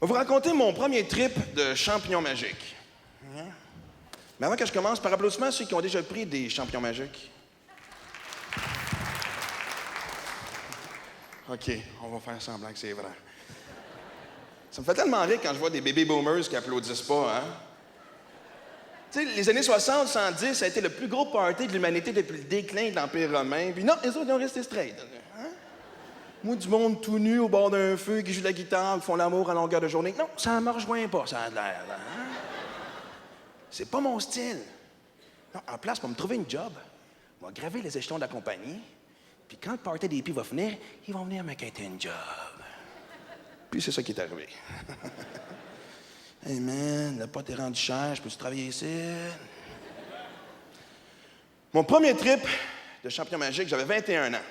Je vais vous raconter mon premier trip de champignons magiques. Mais avant que je commence, par applaudissement, ceux qui ont déjà pris des champignons magiques. OK, on va faire semblant que c'est vrai. Ça me fait tellement rire quand je vois des bébés boomers qui applaudissent pas, hein? Tu sais, les années 60, 110, ça a été le plus gros party de l'humanité depuis le déclin de l'Empire romain. Puis non, les autres, ils ont resté straight. Hein? Moi, du monde tout nu au bord d'un feu, qui joue de la guitare, qui font l'amour à longueur de journée. Non, ça ne me rejoint pas, ça a l'air. Hein? C'est pas mon style. Non, en place, pour me trouver une job, on va graver les échelons de la compagnie. Puis quand le party des hippies va finir, ils vont venir me quitter une job. Puis c'est ça qui est arrivé. Hey man, le pot est rendu cher, je peux-tu travailler ici? Mon premier trip de champion magique, j'avais 21 ans.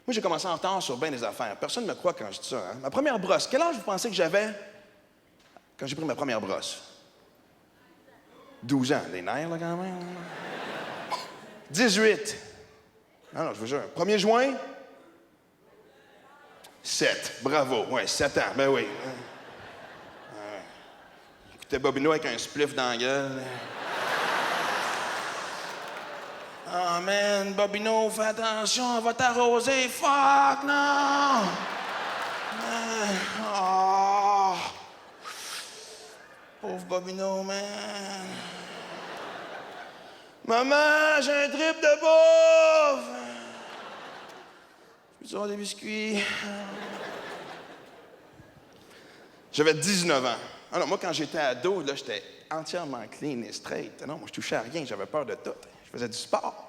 Moi, j'ai commencé en retard sur bien des affaires. Personne ne me croit quand je dis ça. Hein? Ma première brosse, quel âge vous pensez que j'avais quand j'ai pris ma première brosse? 12 ans, les nerfs, là, quand même. 18. Non, je vous jure. 1er juin? 7. Bravo. Ouais, 7 ans. Ben oui. Écoutez Bobino avec un spliff dans la gueule. Oh man, Bobino, fais attention, elle va t'arroser. Fuck, non! Oh. Pauvre Bobino, man. Maman, j'ai un trip de bouffe! Je peux avoir des biscuits? J'avais 19 ans. Alors, moi, quand j'étais ado, là, j'étais entièrement clean et straight. Non, moi, je touchais à rien, j'avais peur de tout. Je faisais du sport.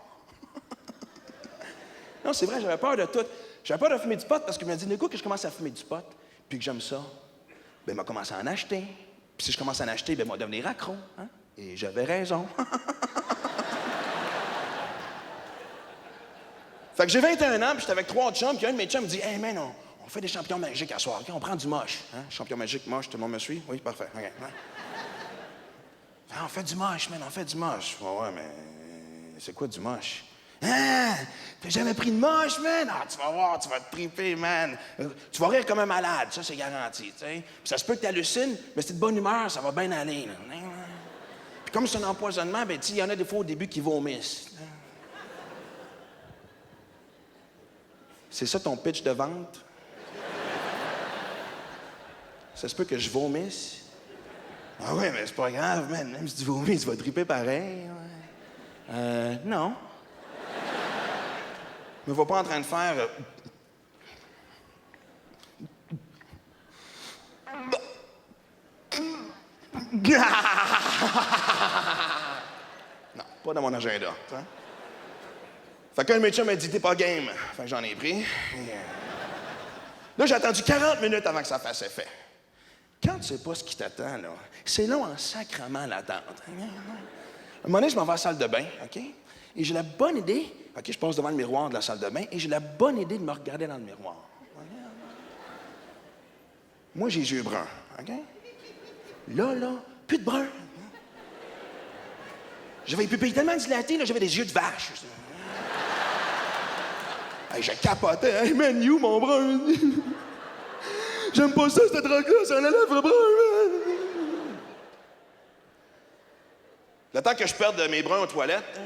Non, c'est vrai, j'avais peur de tout. J'avais peur de fumer du pot parce que je me dis, d'un coup que je commence à fumer du pot, puis que j'aime ça, bien, il m'a commencé à en acheter. Puis si je commence à en acheter, bien, il va devenir accro. Hein? Et j'avais raison. Fait que j'ai 21 ans, puis j'étais avec 3 chums, puis un de mes chums me dit, hey man, on fait des champions magiques à soir, okay? On prend du moche. Hein? Champion magique, moche, tout le monde me suit? Oui, parfait. Okay. Ouais. On fait du moche, man, on fait du moche. Ouais, mais c'est quoi du moche? Hein? T'as jamais pris de moche, man? Ah, tu vas voir, tu vas te triper, man. Tu vas rire comme un malade, ça, c'est garanti, tu sais. Puis ça se peut que t'hallucines, mais c'est de bonne humeur, ça va bien aller, là. Puis comme c'est un empoisonnement, ben, tu sais, il y en a des fois au début qui vomissent. C'est ça ton pitch de vente? Ça se peut que je vomisse? Ah oui, mais c'est pas grave, man. Même si tu vomis, tu vas triper pareil. Ouais. Non. Me va pas en train de faire... Non, pas dans mon agenda. Hein? Fait qu'un de mes chums m'a dit, t'es pas game. Fait que j'en ai pris. Là, j'ai attendu 40 minutes avant que ça fasse effet. Quand tu sais pas ce qui t'attend, là, c'est long en sacrement l'attente. À un moment donné, je m'en vais à la salle de bain, OK? Et j'ai la bonne idée, OK, je passe devant le miroir de la salle de bain, et j'ai la bonne idée de me regarder dans le miroir. Moi, j'ai les yeux bruns, OK? Là, plus de brun. J'avais les pupilles tellement dilatées, là, j'avais des yeux de vache. Hey, je capotais. Hey, man, you, mon brun. J'aime pas ça, cette drogue-là, c'est un élève brun. Le temps que je perde mes bruns aux toilettes,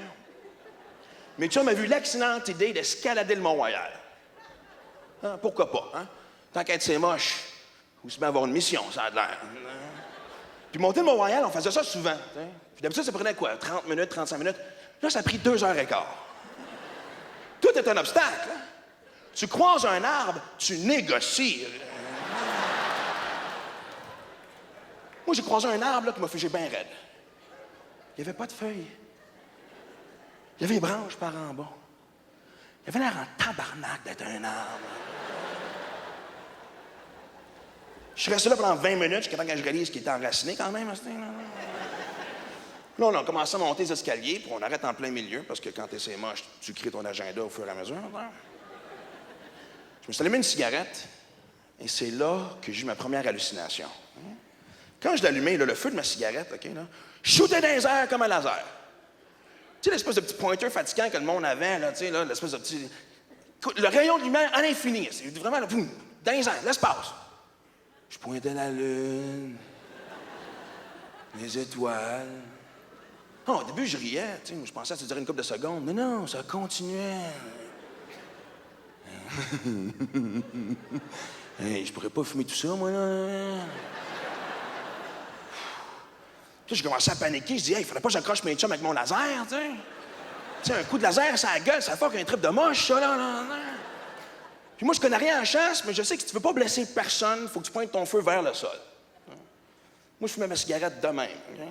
mes chums m'ont vu l'excellente idée d'escalader le Mont-Royal. Hein, pourquoi pas, hein? Tant qu'être c'est moche, ou se met à avoir une mission, ça a de l'air. Puis monter le Mont-Royal, on faisait ça souvent. T'sais. Puis d'habitude, ça prenait quoi? 30 minutes, 35 minutes. Là, ça a pris 2h15. Tout est un obstacle. Hein? Tu croises un arbre, tu négocies. Moi, j'ai croisé un arbre là, qui m'a figé bien raide. Il n'y avait pas de feuilles. Il y avait les branches par en bas. Il avait l'air en tabarnak d'être un arbre. Je suis resté là pendant 20 minutes jusqu'à temps que je réalise qu'il était enraciné quand même à ce temps-là. Là, on a commencé à monter les escaliers, puis on arrête en plein milieu, parce que quand t'es c'est moche, tu crées ton agenda au fur et à mesure. Je me suis allumé une cigarette, et c'est là que j'ai eu ma première hallucination. Quand je l'allumais, le feu de ma cigarette, OK, là, je shootais dans les airs comme un laser. Tu sais, l'espèce de petit pointeur fatigant que le monde avait, là, tu sais, là, l'espèce de petit... Le rayon de lumière à l'infini, c'est vraiment, là, boum, dans les airs, l'espace. Je pointais la lune, les étoiles. Oh, au début, je riais, tu sais, je pensais que ça durait une couple de secondes. Mais non, ça continuait. Hey, je pourrais pas fumer tout ça, moi, là. Puis j'ai commencé à paniquer. Je dis, hey, il faudrait pas que j'accroche mes chums avec mon laser, tu sais. Tu sais, un coup de laser, ça gueule, ça fait qu'un trip de moche, ça, là. Puis moi, je connais rien en chasse, mais je sais que si tu veux pas blesser personne, il faut que tu pointes ton feu vers le sol. Moi, je fumais ma cigarette de même. Okay?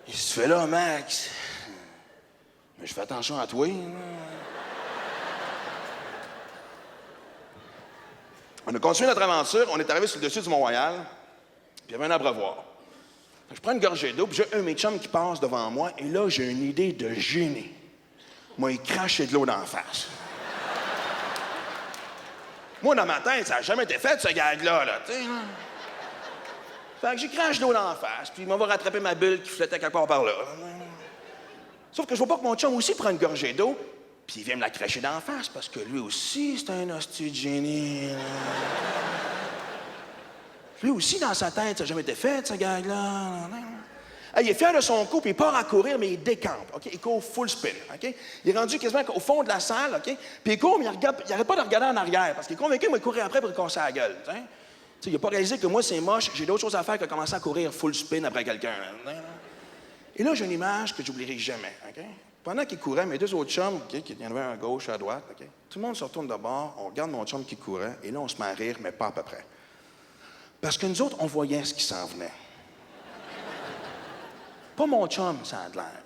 Et si tu fais là, Max, mais je fais attention à toi. On a continué notre aventure, on est arrivé sur le dessus du Mont-Royal, puis il y avait un abreuvoir. Je prends une gorgée d'eau, puis j'ai un de mes chums qui passe devant moi, et là, j'ai une idée de génie. Moi, il crache de l'eau d'en face. Moi, dans ma tête, ça n'a jamais été fait, ce gag-là, tu sais. Fait que j'y crache de l'eau d'en face, puis il m'en va rattraper ma bulle qui flottait quelque part par là. Sauf que je vois pas que mon chum aussi prend une gorgée d'eau, puis il vient me la cracher d'en face, parce que lui aussi, c'est un hostie de génie. Lui aussi, dans sa tête, ça n'a jamais été fait, ce gag-là. Il est fier de son coup, puis il part à courir, mais il décampe. Okay? Il court full spin. Okay? Il est rendu quasiment au fond de la salle, okay? Puis il court, mais il n'arrête pas de regarder en arrière, parce qu'il est convaincu qu'il va courir après pour lui casser la gueule. T'sais? Il n'a pas réalisé que moi, c'est moche, j'ai d'autres choses à faire que commencer à courir full spin après quelqu'un. Et là, j'ai une image que j'oublierai jamais. Okay? Pendant qu'il courait, mes deux autres chums, okay, qui en avaient un à gauche, à droite, okay? Tout le monde se retourne de bord, on regarde mon chum qui courait, et là, on se met à rire, mais pas à peu près. Parce que nous autres, on voyait ce qui s'en venait. Pas mon chum, ça a de l'air.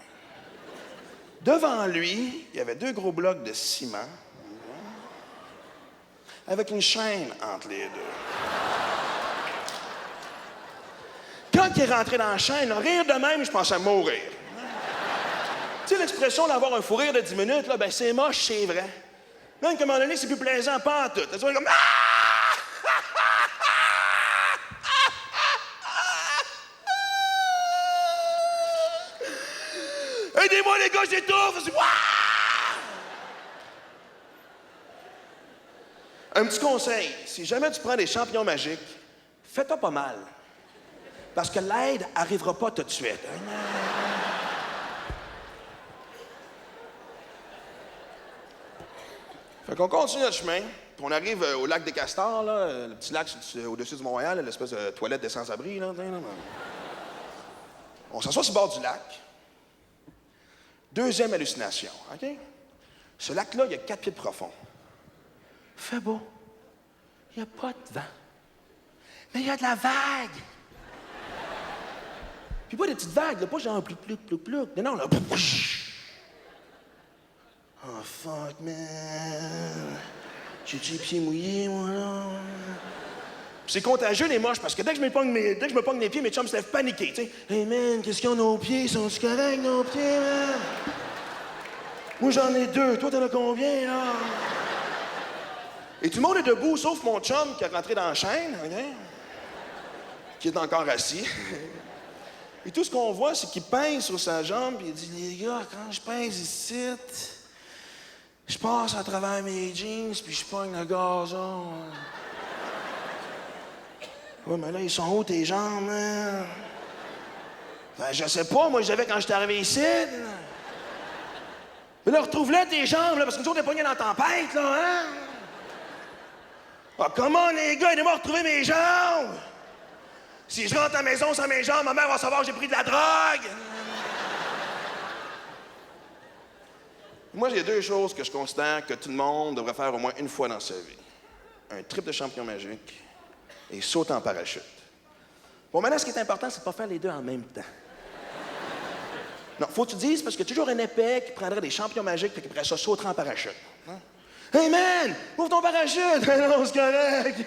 Devant lui, il y avait 2 gros blocs de ciment avec une chaîne entre les deux. Quand il est rentré dans la chaîne, rire de même, je pensais mourir. Tu sais, l'expression d'avoir un fou rire de 10 minutes, là, ben c'est moche, c'est vrai. Même qu'à un moment donné, c'est plus plaisant, pas en tout. Tu vois, comme... Aidez-moi, les gars, j'étouffe! Un petit conseil, si jamais tu prends des champignons magiques, fais-toi pas mal. Parce que l'aide n'arrivera pas tout de suite. Fait qu'on continue notre chemin, puis on arrive au lac des Castors, là, le petit lac au-dessus du Mont-Royal, l'espèce de toilette des sans-abri. Là. On s'assoit sur le bord du lac. Deuxième hallucination, OK? Ce lac-là, il y a 4 pieds de profond. Il fait beau. Il n'y a pas de vent. Mais il y a de la vague. Puis pas des petites vagues, là, pas genre plouc. Non, là. Oh, fuck, man. J'ai-tu les pieds mouillés, moi, là? Puis c'est contagieux, les moches, parce que dès que je me pogne les pieds, mes chums se lèvent paniqués, tu sais. Hey, man, qu'est-ce qu'ils ont nos pieds? Sont-ils corrects, nos pieds, man? Moi, j'en ai 2. Toi, t'en as combien, là? Et tout le monde est debout, sauf mon chum qui est rentré dans la chaîne, OK? Qui est encore assis. Et tout ce qu'on voit, c'est qu'il pèse sur sa jambe, puis il dit, les gars, quand je pèse ici, je passe à travers mes jeans, puis je pogne le gazon. Ouais, mais là, ils sont hauts, tes jambes, hein? Ben, je sais pas, moi, j'avais quand j'étais arrivé ici. Mais là, retrouve-les, tes jambes, là, parce que nous autres, on est pognés dans la tempête, là, hein? Ah, comment, les gars, aidez-moi à retrouver mes jambes! Si je rentre à la maison sans mes jambes, ma mère va savoir que j'ai pris de la drogue! Moi, j'ai 2 choses que je considère que tout le monde devrait faire au moins une fois dans sa vie. Un trip de champion magique et sauter en parachute. Bon, maintenant, ce qui est important, c'est de ne pas faire les 2 en même temps. Non, faut que tu dises, parce qu'il y a toujours un épais qui prendrait des champions magiques et qui après ça sauterait en parachute. Hein? Hey man, ouvre ton parachute! Non, c'est correct!